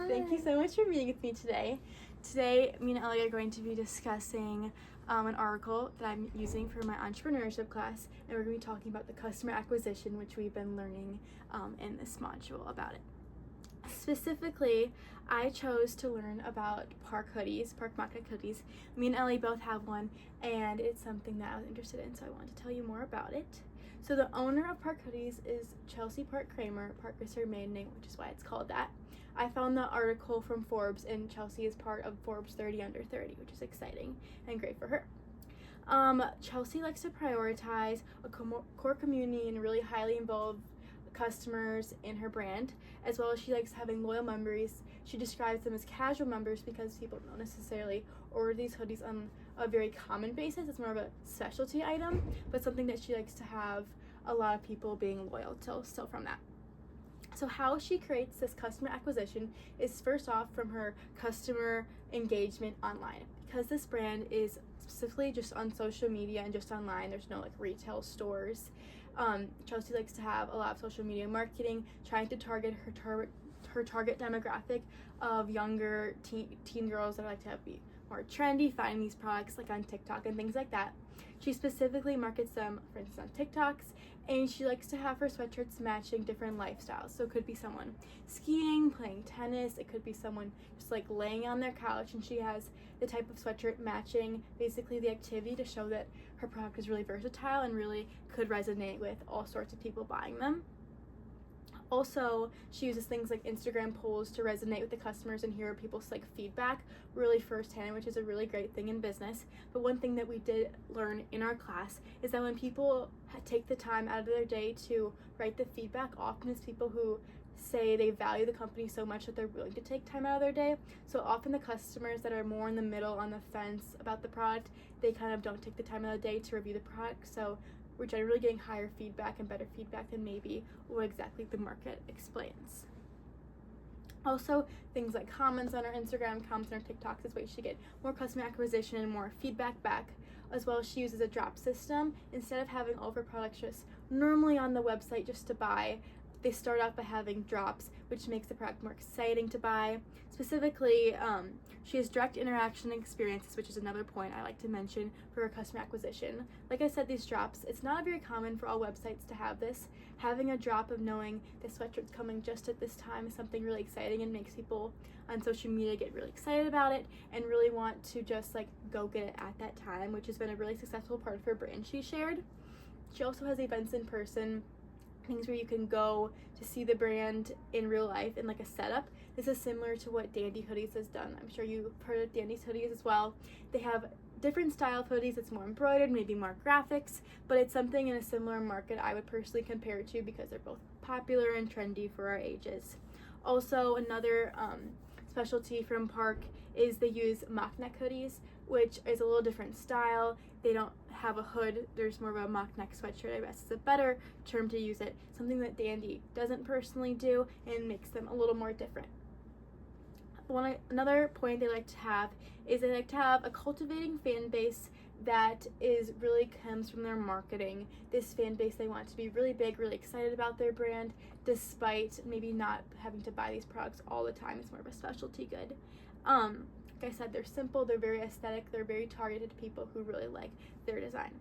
Thank you so much for being with me today. Today, me and Ellie are going to be discussing an article that I'm using for my entrepreneurship class, and we're going to be talking about the customer acquisition, which we've been learning in this module about it. Specifically, I chose to learn about Parke hoodies, Parke hoodies. Me and Ellie both have one, and it's something that I was interested in, so I wanted to tell you more about it. So the owner of Parke hoodies is Chelsea Parke Kramer. Parke is her maiden name, which is why it's called that. I found the article from Forbes, and Chelsea is part of Forbes 30 Under 30, which is exciting and great for her. Chelsea likes to prioritize a core community and really highly involved customers in her brand, as well as she likes having loyal members. She describes them as casual members because people don't necessarily order these hoodies on a very common basis. It's more of a specialty item, but something that she likes to have a lot of people being loyal to still from that. So how she creates this customer acquisition is first off from her customer engagement online. Because this brand is specifically just on social media and just online, there's no like retail stores. Chelsea likes to have a lot of social media marketing, trying to target her target demographic of younger teen girls that like to be more trendy, finding these products like on TikTok and things like that. She specifically markets them, for instance, on TikToks, and she likes to have her sweatshirts matching different lifestyles. So it could be someone skiing, playing tennis, it could be someone just like laying on their couch, and she has the type of sweatshirt matching basically the activity to show that her product is really versatile and really could resonate with all sorts of people buying them. Also, she uses things like Instagram polls to resonate with the customers and hear people's like feedback really firsthand, which is a really great thing in business. But one thing that we did learn in our class is that when people take the time out of their day to write the feedback, often it's people who say they value the company so much that they're willing to take time out of their day. So often the customers that are more in the middle on the fence about the product, they kind of don't take the time out of the day to review the product. So we're generally getting higher feedback and better feedback than maybe what exactly the market explains. Also, things like comments on our Instagram, comments on our TikToks is ways to get more customer acquisition and more feedback back. As well, she uses a drop system. Instead of having all of her products just normally on the website just to buy, they start off by having drops, which makes the product more exciting to buy. Specifically, she has direct interaction experiences, which is another point I like to mention for her customer acquisition. Like I said, these drops, it's not very common for all websites to have this. Having a drop of knowing the sweatshirt's coming just at this time is something really exciting and makes people on social media get really excited about it and really want to just like go get it at that time, which has been a really successful part of her brand she shared. She also has events in person, things where you can go to see the brand in real life in like a setup. This is similar to what Dandy Hoodies has done. I'm sure you've heard of Dandy's hoodies as well. They have different style of hoodies. It's more embroidered, maybe more graphics, but it's something in a similar market I would personally compare it to because they're both popular and trendy for our ages. Also, another specialty from Parke is they use mock neck hoodies, which is a little different style. They don't have a hood. There's more of a mock neck sweatshirt, I guess is a better term to use it. Something that Dandy doesn't personally do and makes them a little more different. Another point they like to have is they like to have a cultivating fan base that is really comes from their marketing. This fan base, they want to be really big, really excited about their brand, despite maybe not having to buy these products all the time. It's more of a specialty good. Like I said, they're simple, they're very aesthetic, they're very targeted to people who really like their design.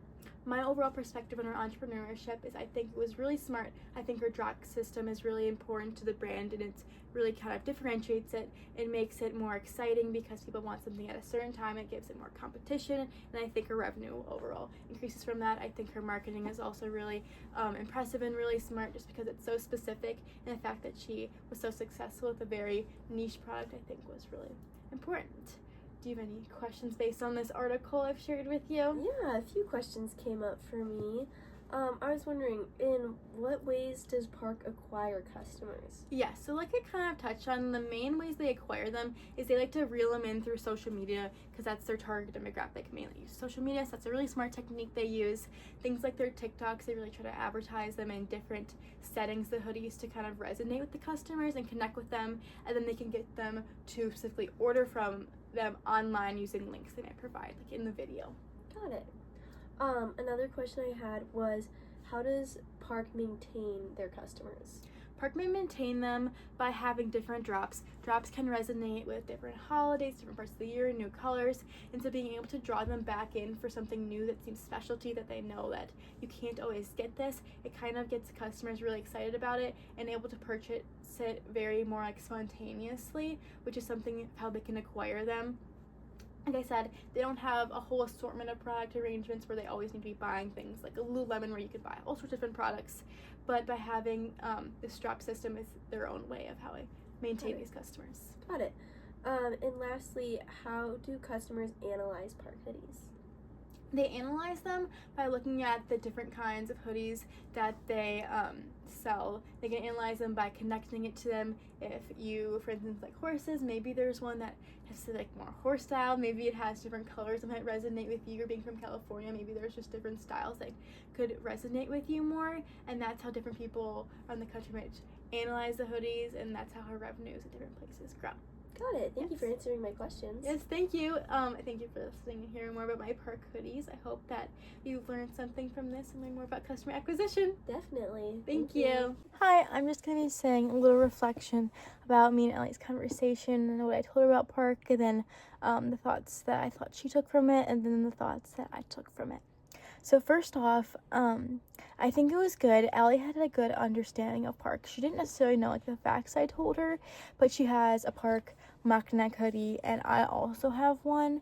My overall perspective on her entrepreneurship is I think it was really smart. I think her drop system is really important to the brand, and it's really kind of differentiates it and makes it more exciting because people want something at a certain time. It gives it more competition, and I think her revenue overall increases from that. I think her marketing is also really impressive and really smart just because it's so specific, and the fact that she was so successful with a very niche product I think was really important. Do you have any questions based on this article I've shared with you? Yeah, a few questions came up for me. I was wondering, in what ways does Parke acquire customers? Yeah, so like I kind of touched on, the main ways they acquire them is they like to reel them in through social media because that's their target demographic, mainly use social media, so that's a really smart technique they use. Things like their TikToks, they really try to advertise them in different settings, the hoodies, to kind of resonate with the customers and connect with them, and then they can get them to specifically order from them online using links they might provide, like in the video. Got it. Another question I had was, how does Parke maintain their customers? Parke may maintain them by having different drops. Drops can resonate with different holidays, different parts of the year, new colors, and so being able to draw them back in for something new that seems specialty, that they know that you can't always get this, it kind of gets customers really excited about it and able to purchase it very more like spontaneously, which is something how they can acquire them. Like I said, they don't have a whole assortment of product arrangements where they always need to be buying things like a Lululemon where you could buy all sorts of different products. But by having this drop system is their own way of how I maintain these customers. Got it. And lastly, how do customers analyze Parke hoodies? They analyze them by looking at the different kinds of hoodies that they sell. They can analyze them by connecting it to them. If you, for instance, like horses, maybe there's one that has like more horse style. Maybe it has different colors that might resonate with you. Or being from California, maybe there's just different styles that could resonate with you more. And that's how different people around the country might analyze the hoodies, and that's how our revenues at different places grow. Got it. Thank you for answering my questions. Yes, thank you. Thank you for listening and hearing more about my Parke hoodies. I hope that you learned something from this and learned more about customer acquisition. Definitely. Thank you. Hi, I'm just going to be saying a little reflection about me and Ellie's conversation and what I told her about Parke, and then the thoughts that I thought she took from it, and then the thoughts that I took from it. So first off, I think it was good. Ellie had a good understanding of Parke. She didn't necessarily know like the facts I told her, but she has a Parke mock neck hoodie, and I also have one.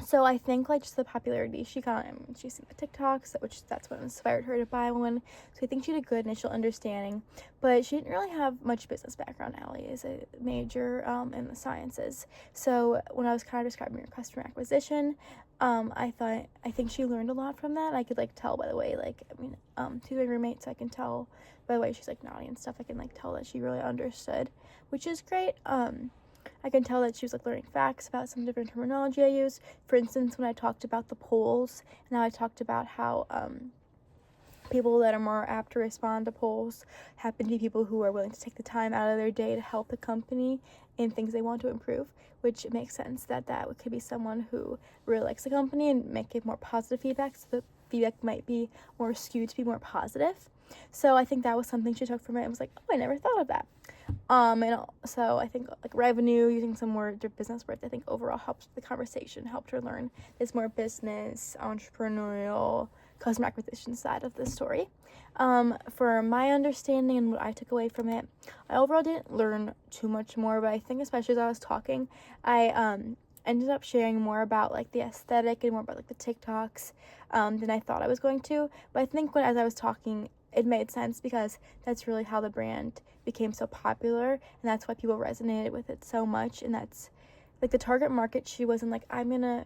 So I think like just the popularity she got, she's seen the TikToks, which that's what inspired her to buy one. So I think she had a good initial understanding, but she didn't really have much business background. Allie is a major in the sciences. So when I was kind of describing her customer acquisition, I think she learned a lot from that. I could like tell by the way, she's my roommate, so I can tell by the way she's like naughty and stuff. I can like tell that she really understood, which is great. I can tell that she was like learning facts about some different terminology I use. For instance, when I talked about the polls, now I talked about how people that are more apt to respond to polls happen to be people who are willing to take the time out of their day to help the company in things they want to improve, which makes sense that could be someone who really likes the company and might give more positive feedback, so the feedback might be more skewed to be more positive. So I think that was something she took from it and was like, oh, I never thought of that. And so I think like revenue, using some more business words, I think overall helped the conversation, helped her learn this more business, entrepreneurial, customer acquisition side of the story. For my understanding and what I took away from it, I overall didn't learn too much more, but I think especially as I was talking, I ended up sharing more about like the aesthetic and more about like the TikToks than I thought I was going to. But I think as I was talking, it made sense because that's really how the brand became so popular, and that's why people resonated with it so much. And that's like the target market. She wasn't like, I'm gonna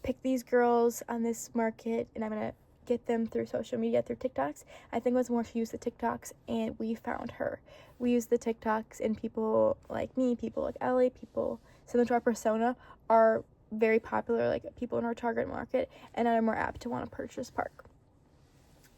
pick these girls on this market and I'm gonna get them through social media, through TikToks. I think it was more she used the TikToks and we found her. We used the TikToks, and people like me, people like Ellie, people similar to our persona are very popular, like people in our target market, and are more apt to want to purchase Parke.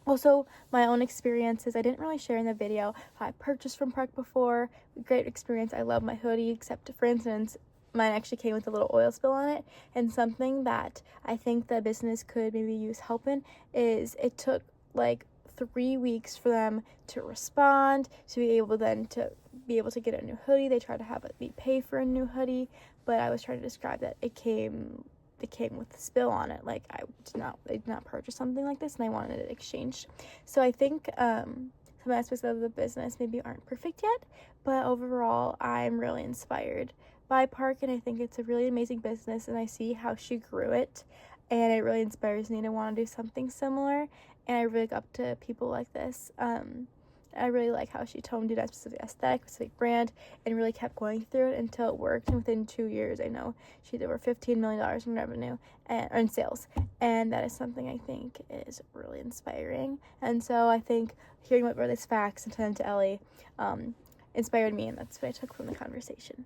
Also, my own experiences, I didn't really share in the video how I purchased from Parke before. Great experience. I love my hoodie, except for instance, mine actually came with a little oil spill on it. And something that I think the business could maybe use help in is it took like 3 weeks for them to respond, to be able to get a new hoodie. They tried to have me pay for a new hoodie, but I was trying to describe that it came with a spill on it. Like they did not purchase something like this, and I wanted it exchanged. So I think some aspects of the business maybe aren't perfect yet, but overall I'm really inspired by Parke, and I think it's a really amazing business, and I see how she grew it, and it really inspires me to want to do something similar. And I really look up to people like this. I really like how she toned it a specific aesthetic, specific brand, and really kept going through it until it worked. And within 2 years, I know she did over $15 million in revenue and in sales. And that is something I think is really inspiring. And so I think hearing what were these facts and telling them to Ellie inspired me, and that's what I took from the conversation.